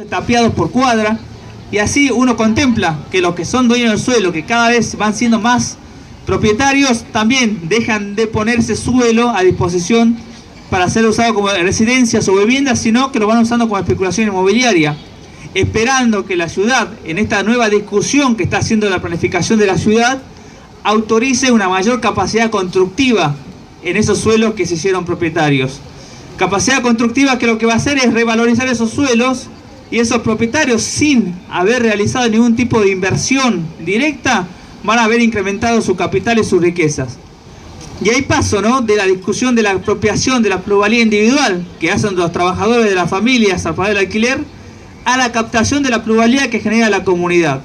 tapiados por cuadra, y así uno contempla que los que son dueños del suelo, que cada vez van siendo más propietarios, también dejan de ponerse suelo a disposición para ser usado como residencias o viviendas, sino que lo van usando como especulación inmobiliaria, esperando que la ciudad, en esta nueva discusión que está haciendo la planificación de la ciudad, autorice una mayor capacidad constructiva en esos suelos que se hicieron propietarios. Capacidad constructiva que lo que va a hacer es revalorizar esos suelos, y esos propietarios, sin haber realizado ningún tipo de inversión directa, van a haber incrementado su capital y sus riquezas. Y ahí paso, ¿no?, de la discusión de la apropiación de la plusvalía individual que hacen los trabajadores de las familias al pagar el alquiler, a la captación de la plusvalía que genera la comunidad.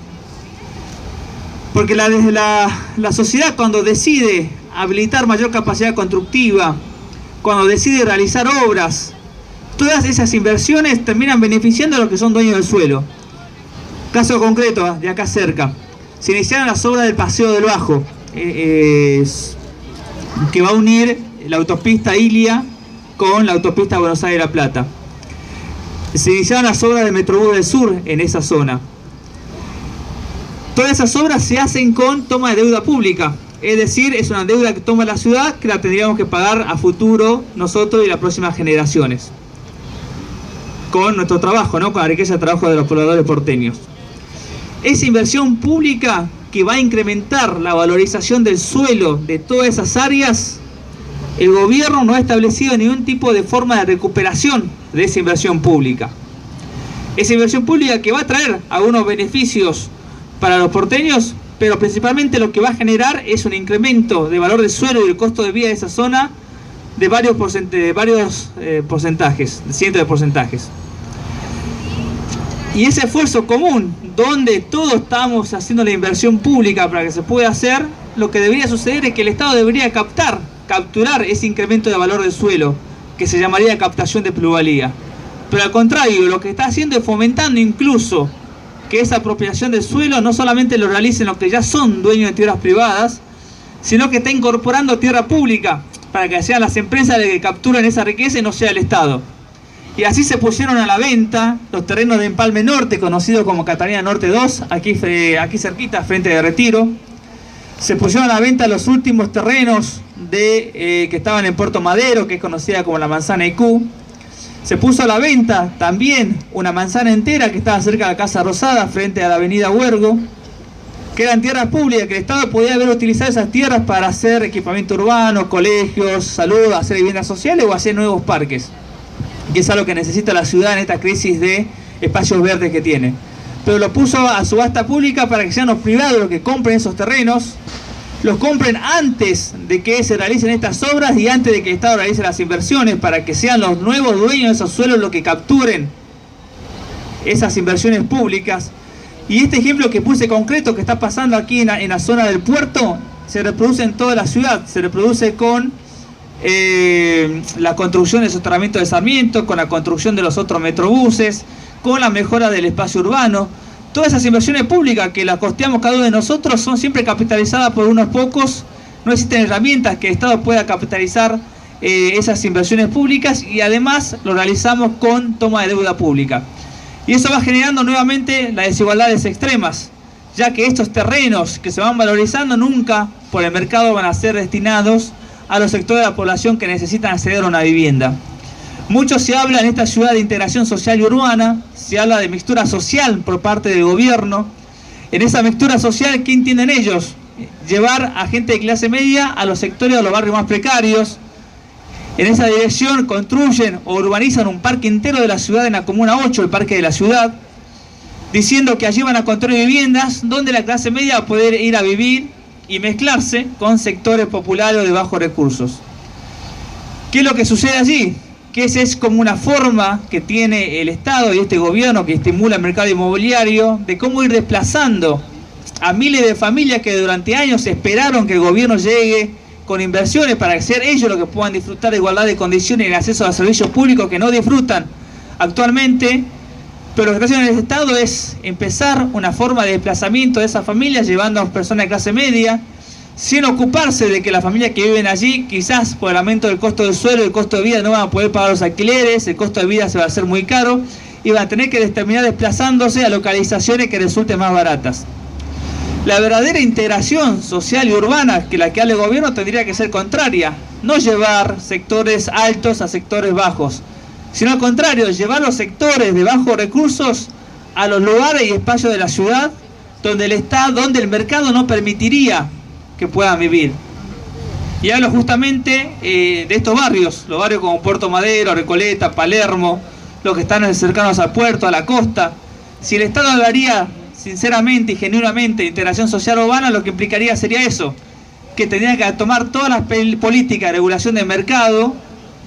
Porque la sociedad, cuando decide habilitar mayor capacidad constructiva, cuando decide realizar obras, todas esas inversiones terminan beneficiando a los que son dueños del suelo. Caso concreto, de acá cerca, se iniciaron las obras del Paseo del Bajo, que va a unir la autopista Ilia con la autopista Buenos Aires-La Plata. Se iniciaron las obras del Metrobús del Sur en esa zona. Todas esas obras se hacen con toma de deuda pública, es decir, es una deuda que toma la ciudad, que la tendríamos que pagar a futuro nosotros y las próximas generaciones, con nuestro trabajo, ¿no?, con la riqueza de trabajo de los pobladores porteños. Esa inversión pública que va a incrementar la valorización del suelo de todas esas áreas, el gobierno no ha establecido ningún tipo de forma de recuperación de esa inversión pública. Esa inversión pública que va a traer algunos beneficios para los porteños, pero principalmente lo que va a generar es un incremento de valor del suelo y el costo de vida de esa zona de varios porcentajes, cientos de porcentajes. Y ese esfuerzo común, donde todos estamos haciendo la inversión pública para que se pueda hacer, lo que debería suceder es que el Estado debería capturar ese incremento de valor del suelo, que se llamaría captación de plusvalía. Pero al contrario, lo que está haciendo es fomentando incluso que esa apropiación del suelo no solamente lo realicen los que ya son dueños de tierras privadas, sino que está incorporando tierra pública para que sean las empresas las que capturen esa riqueza y no sea el Estado. Y así se pusieron a la venta los terrenos de Empalme Norte, conocido como Catalina Norte 2, aquí cerquita, frente de Retiro. Se pusieron a la venta los últimos terrenos que estaban en Puerto Madero, que es conocida como la Manzana IQ. Se puso a la venta también una manzana entera que estaba cerca de la Casa Rosada, frente a la avenida Huergo, que eran tierras públicas, que el Estado podía haber utilizado esas tierras para hacer equipamiento urbano, colegios, salud, hacer viviendas sociales o hacer nuevos parques, que es algo que necesita la ciudad en esta crisis de espacios verdes que tiene. Pero lo puso a subasta pública para que sean los privados los que compren esos terrenos, los compren antes de que se realicen estas obras y antes de que el Estado realice las inversiones, para que sean los nuevos dueños de esos suelos los que capturen esas inversiones públicas. Y este ejemplo que puse concreto que está pasando aquí en la zona del puerto, se reproduce en toda la ciudad, se reproduce con la construcción del soterramiento de Sarmiento, con la construcción de los otros metrobuses, con la mejora del espacio urbano. Todas esas inversiones públicas que las costeamos cada uno de nosotros son siempre capitalizadas por unos pocos. No existen herramientas que el Estado pueda capitalizar esas inversiones públicas, y además lo realizamos con toma de deuda pública. Y eso va generando nuevamente las desigualdades extremas, ya que estos terrenos que se van valorizando nunca por el mercado van a ser destinados a los sectores de la población que necesitan acceder a una vivienda. Mucho se habla en esta ciudad de integración social y urbana, se habla de mixtura social por parte del gobierno. En esa mixtura social, ¿qué entienden ellos? Llevar a gente de clase media a los sectores de los barrios más precarios. En esa dirección construyen o urbanizan un parque entero de la ciudad en la Comuna 8, el Parque de la Ciudad, diciendo que allí van a construir viviendas donde la clase media va a poder ir a vivir y mezclarse con sectores populares o de bajos recursos. ¿Qué es lo que sucede allí? Que esa es como una forma que tiene el Estado y este gobierno, que estimula el mercado inmobiliario, de cómo ir desplazando a miles de familias que durante años esperaron que el gobierno llegue con inversiones para ser ellos los que puedan disfrutar de igualdad de condiciones y el acceso a servicios públicos que no disfrutan actualmente. Pero lo que está haciendo el Estado es empezar una forma de desplazamiento de esas familias, llevando a personas de clase media, sin ocuparse de que las familias que viven allí, quizás por el aumento del costo del suelo y el costo de vida, no van a poder pagar los alquileres, el costo de vida se va a hacer muy caro, iban a tener que terminar desplazándose a localizaciones que resulten más baratas. La verdadera integración social y urbana que la que hace el gobierno tendría que ser contraria, no llevar sectores altos a sectores bajos, sino al contrario, llevar los sectores de bajos recursos a los lugares y espacios de la ciudad donde el mercado no permitiría que puedan vivir. Y hablo justamente de estos barrios, los barrios como Puerto Madero, Recoleta, Palermo, los que están cercanos al puerto, a la costa. Si el Estado hablaría sinceramente y genuinamente de integración social urbana, lo que implicaría sería eso, que tendrían que tomar todas las políticas de regulación del mercado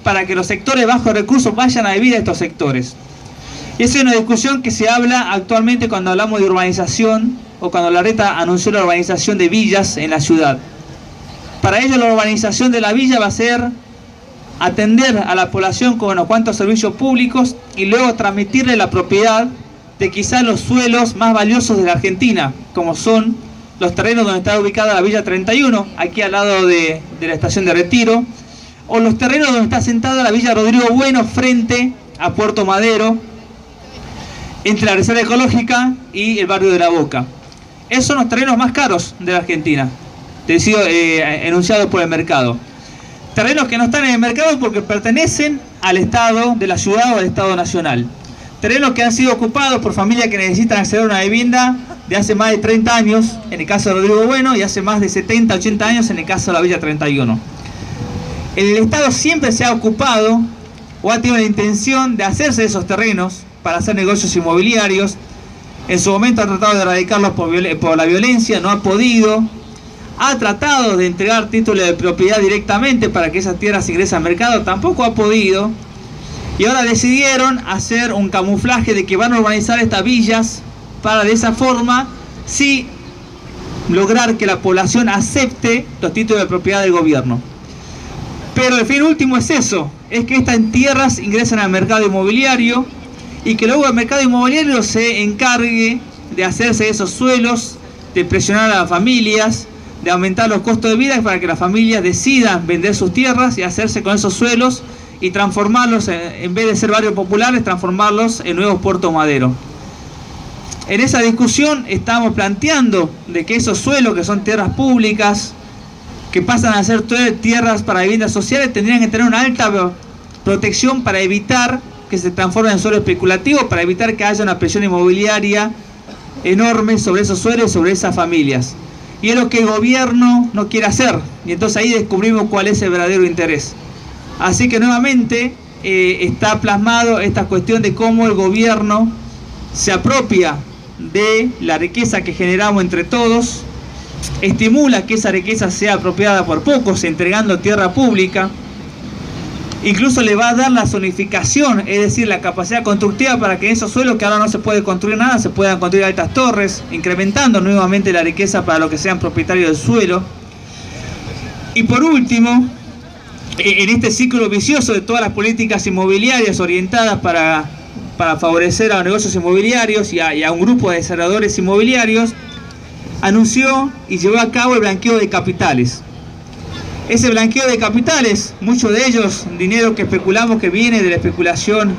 para que los sectores de bajos recursos vayan a vivir a estos sectores. Y esa es una discusión que se habla actualmente cuando hablamos de urbanización o cuando Larreta anunció la urbanización de villas en la ciudad. Para ello la urbanización de la villa va a ser atender a la población con unos cuantos servicios públicos y luego transmitirle la propiedad de quizás los suelos más valiosos de la Argentina, como son los terrenos donde está ubicada la Villa 31, aquí al lado de la estación de Retiro, o los terrenos donde está sentada la Villa Rodrigo Bueno frente a Puerto Madero, entre la Reserva Ecológica y el barrio de La Boca. Esos son los terrenos más caros de la Argentina, enunciados por el mercado. Terrenos que no están en el mercado porque pertenecen al Estado de la ciudad o al Estado nacional. Terrenos que han sido ocupados por familias que necesitan acceder a una vivienda de hace más de 30 años, en el caso de Rodrigo Bueno, y hace más de 70, 80 años en el caso de la Villa 31. El Estado siempre se ha ocupado o ha tenido la intención de hacerse de esos terrenos para hacer negocios inmobiliarios. En su momento ha tratado de erradicarlos por la violencia, no ha podido. Ha tratado de entregar títulos de propiedad directamente para que esas tierras ingresen al mercado, tampoco ha podido. Y ahora decidieron hacer un camuflaje de que van a urbanizar estas villas para de esa forma sí lograr que la población acepte los títulos de propiedad del gobierno. Pero el fin último es eso, es que estas tierras ingresen al mercado inmobiliario y que luego el mercado inmobiliario se encargue de hacerse de esos suelos, de presionar a las familias, de aumentar los costos de vida para que las familias decidan vender sus tierras y hacerse con esos suelos y transformarlos, en vez de ser barrios populares, transformarlos en nuevos Puerto Madero. En esa discusión estamos planteando de que esos suelos, que son tierras públicas, que pasan a ser tierras para viviendas sociales, tendrían que tener una alta protección para evitar que se transformen en suelo especulativo, para evitar que haya una presión inmobiliaria enorme sobre esos suelos y sobre esas familias. Y es lo que el gobierno no quiere hacer, y entonces ahí descubrimos cuál es el verdadero interés. Así que nuevamente está plasmado esta cuestión de cómo el gobierno se apropia de la riqueza que generamos entre todos, estimula que esa riqueza sea apropiada por pocos, entregando tierra pública, incluso le va a dar la zonificación, es decir, la capacidad constructiva para que en esos suelos que ahora no se puede construir nada, se puedan construir altas torres, incrementando nuevamente la riqueza para los que sean propietarios del suelo. Y por último, en este ciclo vicioso de todas las políticas inmobiliarias orientadas para favorecer a los negocios inmobiliarios y a un grupo de desarrolladores inmobiliarios, anunció y llevó a cabo el blanqueo de capitales. Ese blanqueo de capitales, muchos de ellos dinero que especulamos que viene de la especulación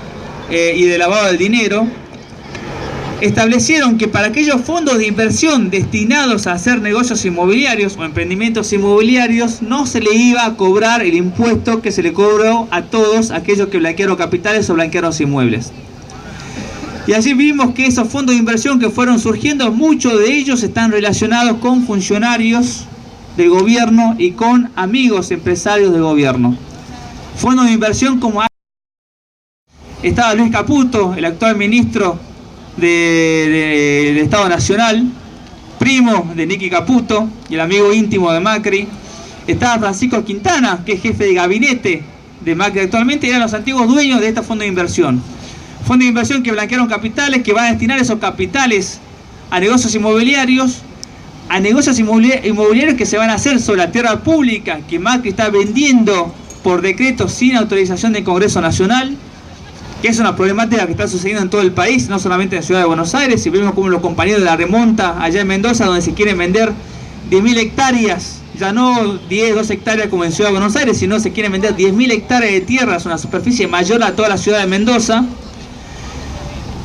y del lavado del dinero, establecieron que para aquellos fondos de inversión destinados a hacer negocios inmobiliarios o emprendimientos inmobiliarios no se le iba a cobrar el impuesto que se le cobró a todos aquellos que blanquearon capitales o blanquearon inmuebles. Y allí vimos que esos fondos de inversión que fueron surgiendo, muchos de ellos están relacionados con funcionarios del gobierno y con amigos empresarios del gobierno. Fondos de inversión como estaba Luis Caputo, el actual ministro del Estado Nacional, primo de Nicky Caputo y el amigo íntimo de Macri. Estaba Francisco Quintana, que es jefe de gabinete de Macri actualmente, y eran los antiguos dueños de estos fondos de inversión. Fondos de inversión que blanquearon capitales, que van a destinar esos capitales a negocios inmobiliarios, que se van a hacer sobre la tierra pública que Macri está vendiendo por decreto sin autorización del Congreso Nacional, que es una problemática que está sucediendo en todo el país, no solamente en la ciudad de Buenos Aires. Y vemos como los compañeros de la remonta allá en Mendoza, donde se quieren vender 10.000 hectáreas, ya no 10, 2 hectáreas como en Ciudad de Buenos Aires, sino se quieren vender 10.000 hectáreas de tierras, una superficie mayor a toda la ciudad de Mendoza.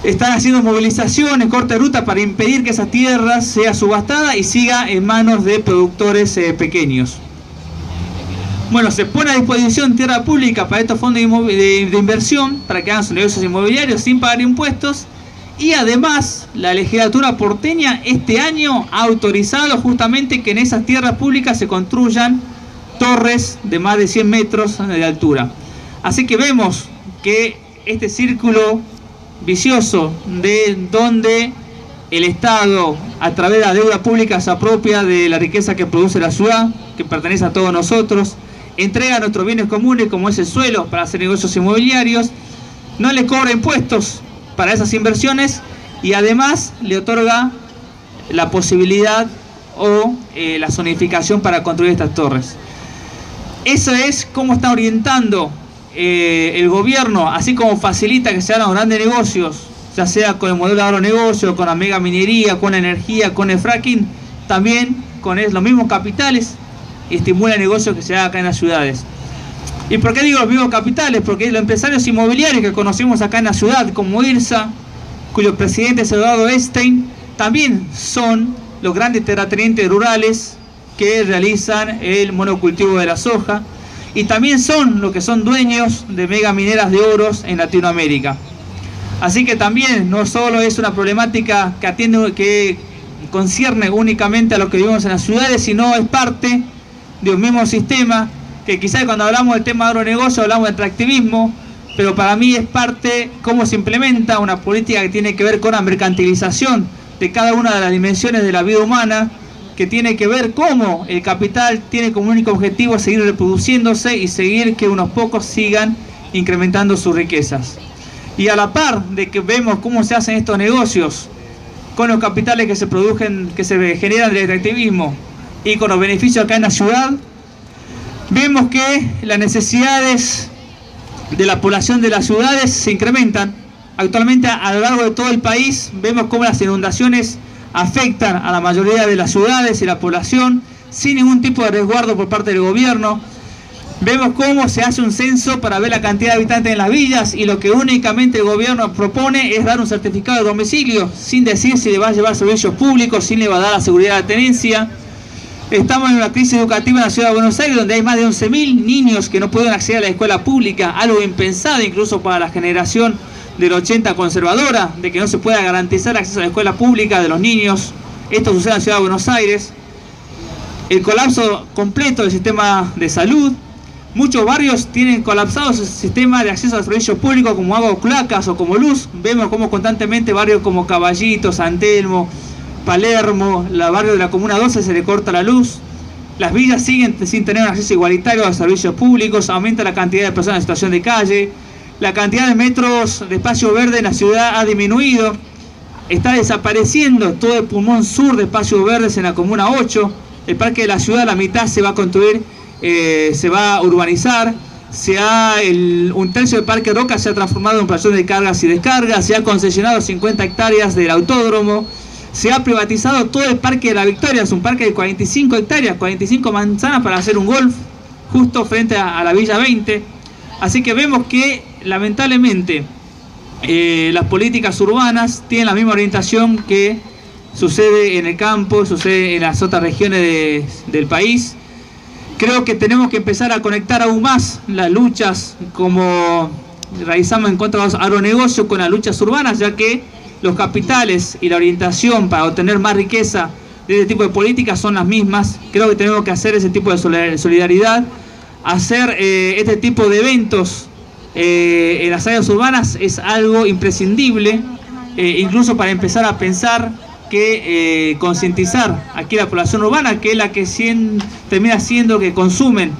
Están haciendo movilizaciones, corte de ruta para impedir que esa tierra sea subastada y siga en manos de productores pequeños. Bueno, se pone a disposición tierra pública para estos fondos de inversión para que hagan sus negocios inmobiliarios sin pagar impuestos. Y además, la legislatura porteña este año ha autorizado justamente que en esas tierras públicas se construyan torres de más de 100 metros de altura. Así que vemos que este círculo vicioso de donde el Estado, a través de la deuda pública, se apropia de la riqueza que produce la ciudad, que pertenece a todos nosotros, entrega nuestros bienes comunes como es el suelo para hacer negocios inmobiliarios, no le cobra impuestos para esas inversiones y además le otorga la posibilidad o la zonificación para construir estas torres. Eso es cómo está orientando el gobierno, así como facilita que se hagan grandes negocios, ya sea con el modelo de agronegocio, con la mega minería, con la energía, con el fracking, también con los mismos capitales, estimula negocios que se hagan acá en las ciudades. ¿Y por qué digo los mismos capitales? Porque los empresarios inmobiliarios que conocemos acá en la ciudad, como IRSA, cuyo presidente es Eduardo Estein, también son los grandes terratenientes rurales que realizan el monocultivo de la soja, y también son los que son dueños de mega mineras de oros en Latinoamérica. Así que también no solo es una problemática que concierne únicamente a lo que vivimos en las ciudades, sino es parte de un mismo sistema que quizás cuando hablamos del tema de agronegocio hablamos de atractivismo, pero para mí es parte cómo se implementa una política que tiene que ver con la mercantilización de cada una de las dimensiones de la vida humana, que tiene que ver cómo el capital tiene como único objetivo seguir reproduciéndose y seguir que unos pocos sigan incrementando sus riquezas. Y a la par de que vemos cómo se hacen estos negocios con los capitales que se producen, que se generan del extractivismo y con los beneficios acá en la ciudad, vemos que las necesidades de la población de las ciudades se incrementan. Actualmente a lo largo de todo el país vemos cómo las inundaciones afectan a la mayoría de las ciudades y la población sin ningún tipo de resguardo por parte del gobierno. Vemos cómo se hace un censo para ver la cantidad de habitantes en las villas y lo que únicamente el gobierno propone es dar un certificado de domicilio sin decir si le va a llevar servicios públicos, si le va a dar la seguridad de tenencia. Estamos en una crisis educativa en la ciudad de Buenos Aires donde hay más de 11.000 niños que no pueden acceder a la escuela pública, algo impensado incluso para la generación del 80 conservadora, de que no se pueda garantizar acceso a la escuela pública de los niños. Esto sucede en la ciudad de Buenos Aires. El colapso completo del sistema de salud. Muchos barrios tienen colapsado su sistema de acceso a servicios públicos como agua o cloacas o como luz. Vemos como constantemente barrios como Caballito, San Telmo, Palermo, el barrio de la Comuna 12 se le corta la luz. Las villas siguen sin tener un acceso igualitario a servicios públicos. Aumenta la cantidad de personas en situación de calle. La cantidad de metros de espacio verde en la ciudad ha disminuido. Está desapareciendo todo el pulmón sur de espacios verdes en la Comuna 8. El parque de la ciudad, la mitad se va a construir, se va a urbanizar. Un tercio del Parque Roca se ha transformado en playón de cargas y descargas. Se ha concesionado 50 hectáreas del autódromo. Se ha privatizado todo el Parque de la Victoria. Es un parque de 45 hectáreas, 45 manzanas para hacer un golf justo frente a la Villa 20. Así que vemos que lamentablemente las políticas urbanas tienen la misma orientación que sucede en el campo, sucede en las otras regiones del país. Creo que tenemos que empezar a conectar aún más las luchas como realizamos en contra de los agronegocios con las luchas urbanas, ya que los capitales y la orientación para obtener más riqueza de este tipo de políticas son las mismas. Creo que tenemos que hacer ese tipo de solidaridad. Hacer este tipo de eventos en las áreas urbanas es algo imprescindible, incluso para empezar a pensar que concientizar aquí la población urbana, que es la que termina siendo que consumen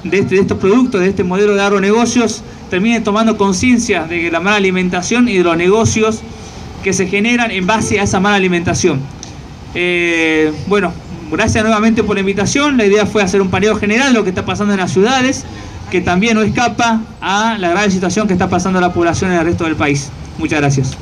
de estos productos, de este modelo de agronegocios, terminen tomando conciencia de la mala alimentación y de los negocios que se generan en base a esa mala alimentación. Bueno, gracias nuevamente por la invitación. La idea fue hacer un paneo general de lo que está pasando en las ciudades, que también no escapa a la grave situación que está pasando la población en el resto del país. Muchas gracias.